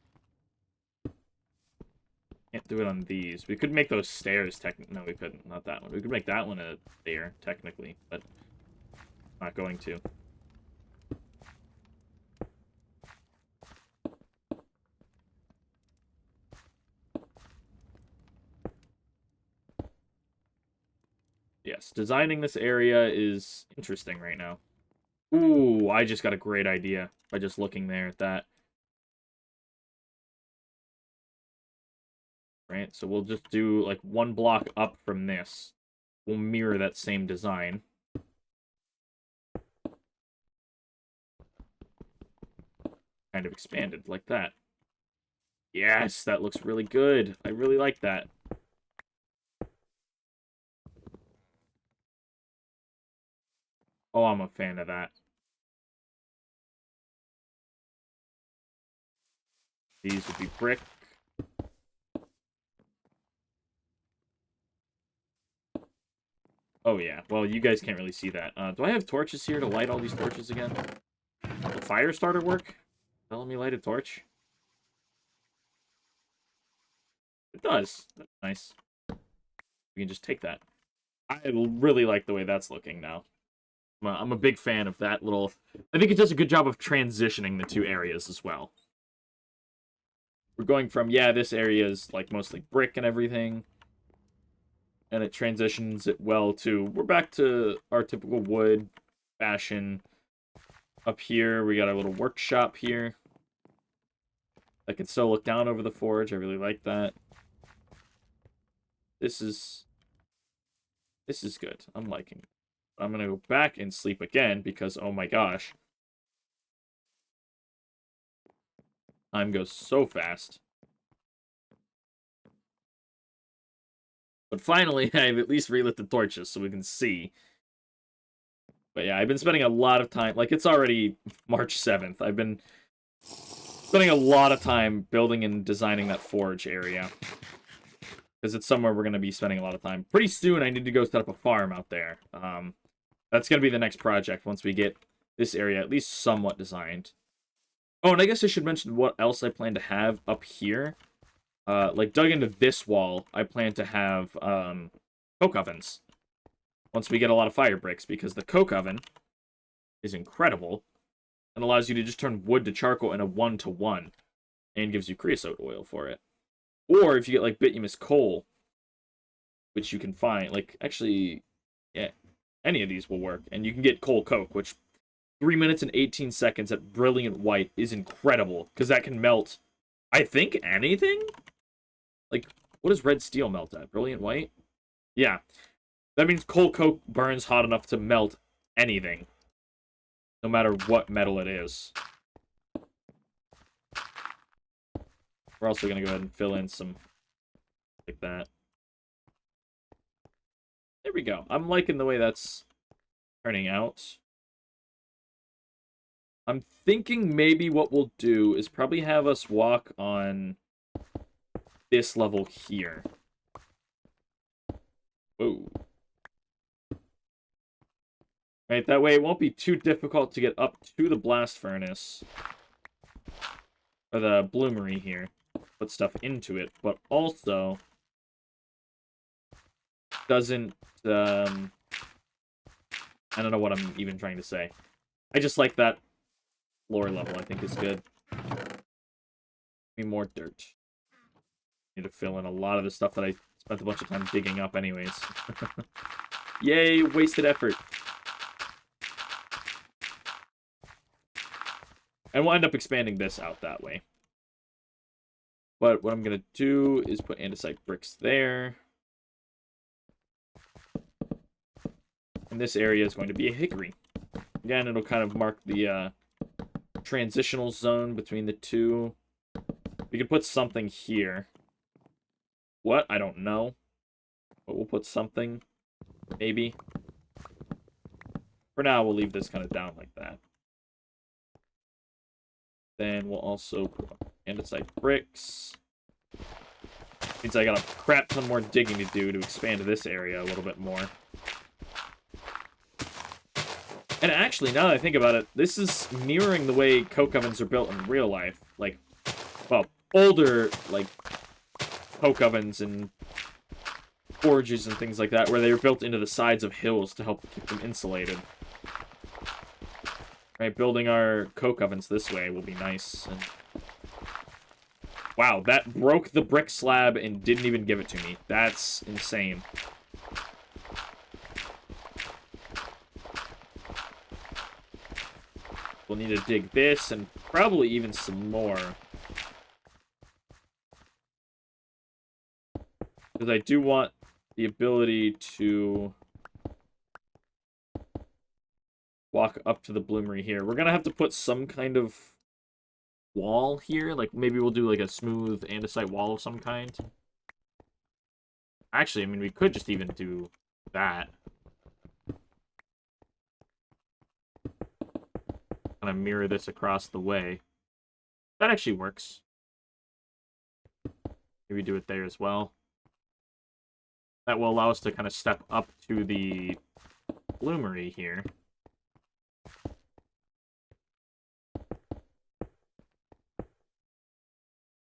Can't do it on these. We could make those stairs, technically. No, we couldn't. Not that one. We could make that one a stair, technically, but not going to. Yes, designing this area is interesting right now. Ooh, I just got a great idea by just looking there at that. Right, so we'll just do, like, one block up from this. We'll mirror that same design. Kind of expanded, like that. Yes, that looks really good. I really like that. Oh, I'm a fan of that. These would be brick. Oh, yeah. Well, you guys can't really see that. Do I have torches here to light all these torches again? Will the fire starter work? Let me light a torch. It does. That's nice. We can just take that. I really like the way that's looking now. I'm a big fan of that little... I think it does a good job of transitioning the two areas as well. We're going from, yeah, this area is like mostly brick and everything. And it transitions it well to... We're back to our typical wood fashion. Up here, we got our little workshop here. I can still look down over the forge. I really like that. This is good. I'm liking it. I'm going to go back and sleep again because, oh my gosh. Time goes so fast. But finally, I've at least relit the torches so we can see. But yeah, I've been spending a lot of time. Like, it's already March 7th. I've been spending a lot of time building and designing that forge area. Because it's somewhere we're going to be spending a lot of time. Pretty soon, I need to go set up a farm out there. That's going to be the next project once we get this area at least somewhat designed. Oh, and I guess I should mention what else I plan to have up here. Like, dug into this wall, I plan to have coke ovens. Once we get a lot of fire bricks, because the coke oven is incredible and allows you to just turn wood to charcoal in a 1-to-1 and gives you creosote oil for it. Or if you get, like, bituminous coal, which you can find, like, actually, yeah, any of these will work. And you can get coal coke, which 3 minutes and 18 seconds at brilliant white is incredible, because that can melt, I think, anything? Like, what does red steel melt at? Brilliant white? Yeah. That means coal coke burns hot enough to melt anything, no matter what metal it is. We're also going to go ahead and fill in some like that. There we go. I'm liking the way that's turning out. I'm thinking maybe what we'll do is probably have us walk on this level here. Whoa. Right, that way it won't be too difficult to get up to the blast furnace. Or the bloomery here. Put stuff into it, but also doesn't, I don't know what I'm even trying to say. I just like that floor level, I think is good. Need more dirt. Need to fill in a lot of the stuff that I spent a bunch of time digging up anyways. Yay, wasted effort. And we'll end up expanding this out that way. But what I'm going to do is put andesite bricks there. And this area is going to be a hickory. Again, it'll kind of mark the transitional zone between the two. We could put something here. What? I don't know. But we'll put something. Maybe. For now, we'll leave this kind of down like that. Then we'll also put andesite bricks. Means I got a crap ton more digging to do to expand this area a little bit more. And actually, now that I think about it, this is mirroring the way coke ovens are built in real life. Like, well, older, like, coke ovens and forges and things like that, where they were built into the sides of hills to help keep them insulated. Right, building our coke ovens this way will be nice. And wow, that broke the brick slab and didn't even give it to me. That's insane. We'll need to dig this and probably even some more. Because I do want the ability to walk up to the bloomery here. We're going to have to put some kind of wall here. Like, maybe we'll do, like, a smooth andesite wall of some kind. Actually, I mean, we could just even do that. Kind of mirror this across the way. That actually works. Maybe do it there as well. That will allow us to kind of step up to the bloomery here.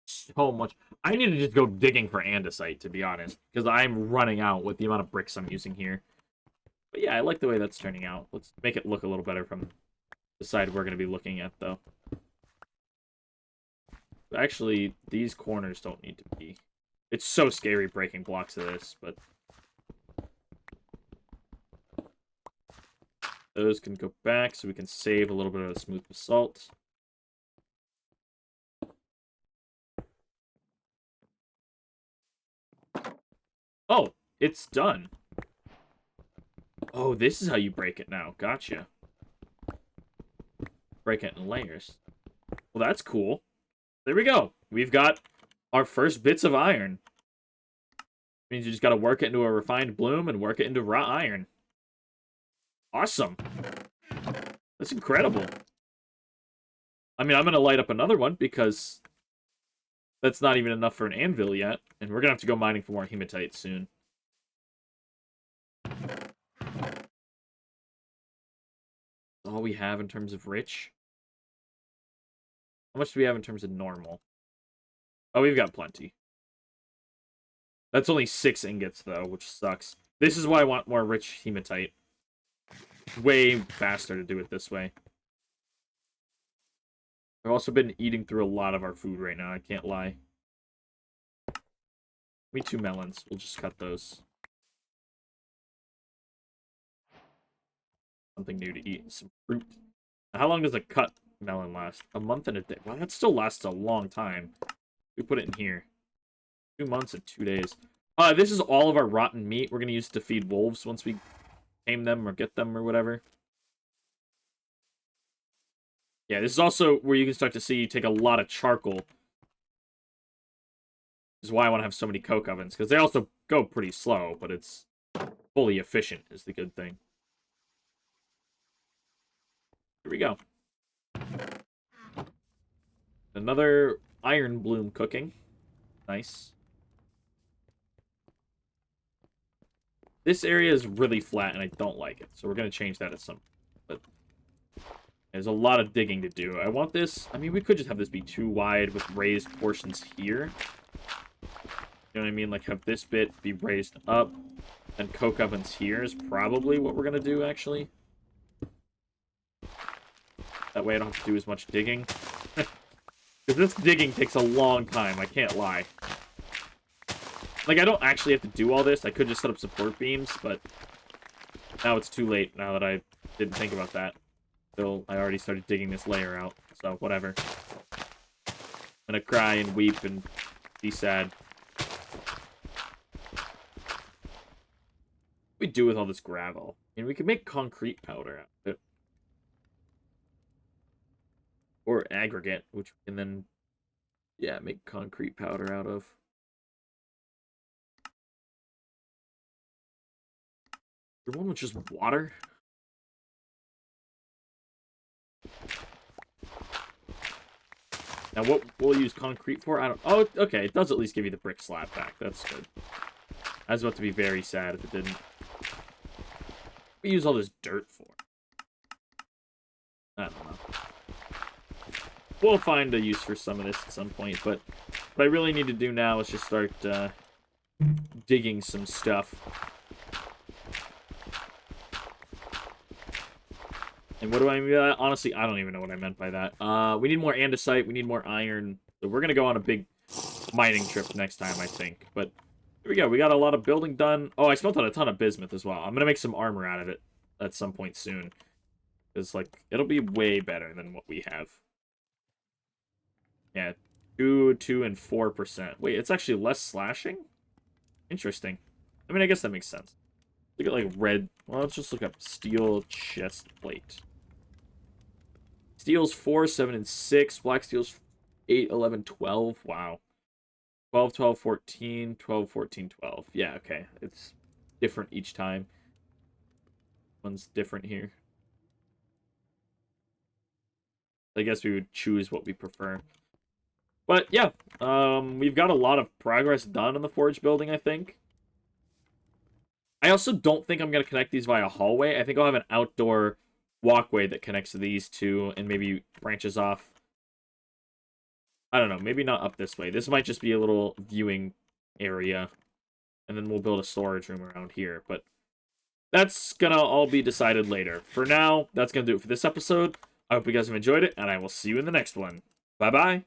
So much. I need to just go digging for andesite, to be honest, because I'm running out with the amount of bricks I'm using here. But yeah, I like the way that's turning out. Let's make it look a little better from the side we're going to be looking at, though. Actually, these corners don't need to be. It's so scary breaking blocks of this, but those can go back so we can save a little bit of the smooth basalt. Oh, it's done. Oh, this is how you break it now. Gotcha. Break it in layers. Well, that's cool. There we go. We've got our first bits of iron. Means you just got to work it into a refined bloom and work it into raw iron. Awesome. That's incredible. I mean, I'm going to light up another one because that's not even enough for an anvil yet. And we're going to have to go mining for more hematite soon. All we have in terms of rich. How much do we have in terms of normal? Oh, we've got plenty. That's only 6 ingots, though, which sucks. This is why I want more rich hematite. Way faster to do it this way. I've also been eating through a lot of our food right now, I can't lie. Give me 2 melons. We'll just cut those. Something new to eat. Some fruit. How long does a cut melon last? A month and a day. Well, that still lasts a long time. We put it in here. 2 months and 2 days. This is all of our rotten meat. We're going to use it to feed wolves once we tame them or get them or whatever. Yeah, this is also where you can start to see you take a lot of charcoal. This is why I want to have so many coke ovens, because they also go pretty slow, but it's fully efficient is the good thing. Here we go. Another iron bloom cooking. Nice. This area is really flat, and I don't like it, so we're going to change that at some point. But there's a lot of digging to do. I want this... I mean, we could just have this be too wide with raised portions here. You know what I mean? Like, have this bit be raised up, and coke ovens here is probably what we're going to do, actually. That way I don't have to do as much digging. Because this digging takes a long time, I can't lie. Like, I don't actually have to do all this. I could just set up support beams, but now it's too late, now that I didn't think about that. Still, I already started digging this layer out, so whatever. I'm gonna cry and weep and be sad. What do we do with all this gravel? I mean, we could make concrete powder out of it. Or aggregate, which we can then, yeah, make concrete powder out of. Is there one with just water? Now, what we'll use concrete for? I don't... Oh, okay. It does at least give you the brick slab back. That's good. I was about to be very sad if it didn't. What do we use all this dirt for? I don't know. We'll find a use for some of this at some point, but what I really need to do now is just start digging some stuff. And what do I mean by that? Honestly, I don't even know what I meant by that. We need more andesite, we need more iron. So we're going to go on a big mining trip next time, I think. But here we go. We got a lot of building done. Oh, I smelted a ton of bismuth as well. I'm going to make some armor out of it at some point soon. Because, like, it'll be way better than what we have. Yeah, 2, and 4%. Wait, it's actually less slashing? Interesting. I mean, I guess that makes sense. Look at, like, red... Well, let's just look up steel chest plate. Steel's 4, 7, and 6. Black steel's 8, 11, 12. Wow. 12, 12, 14, 12, 14, 12. Yeah, okay. It's different each time. One's different here. I guess we would choose what we prefer. But, yeah. We've got a lot of progress done on the forge building, I think. I also don't think I'm going to connect these via hallway. I think I'll have an outdoor walkway that connects to these two and maybe branches off. I don't know. Maybe not up this way. This might just be a little viewing area. And then we'll build a storage room around here. But that's going to all be decided later. For now, that's going to do it for this episode. I hope you guys have enjoyed it, and I will see you in the next one. Bye-bye.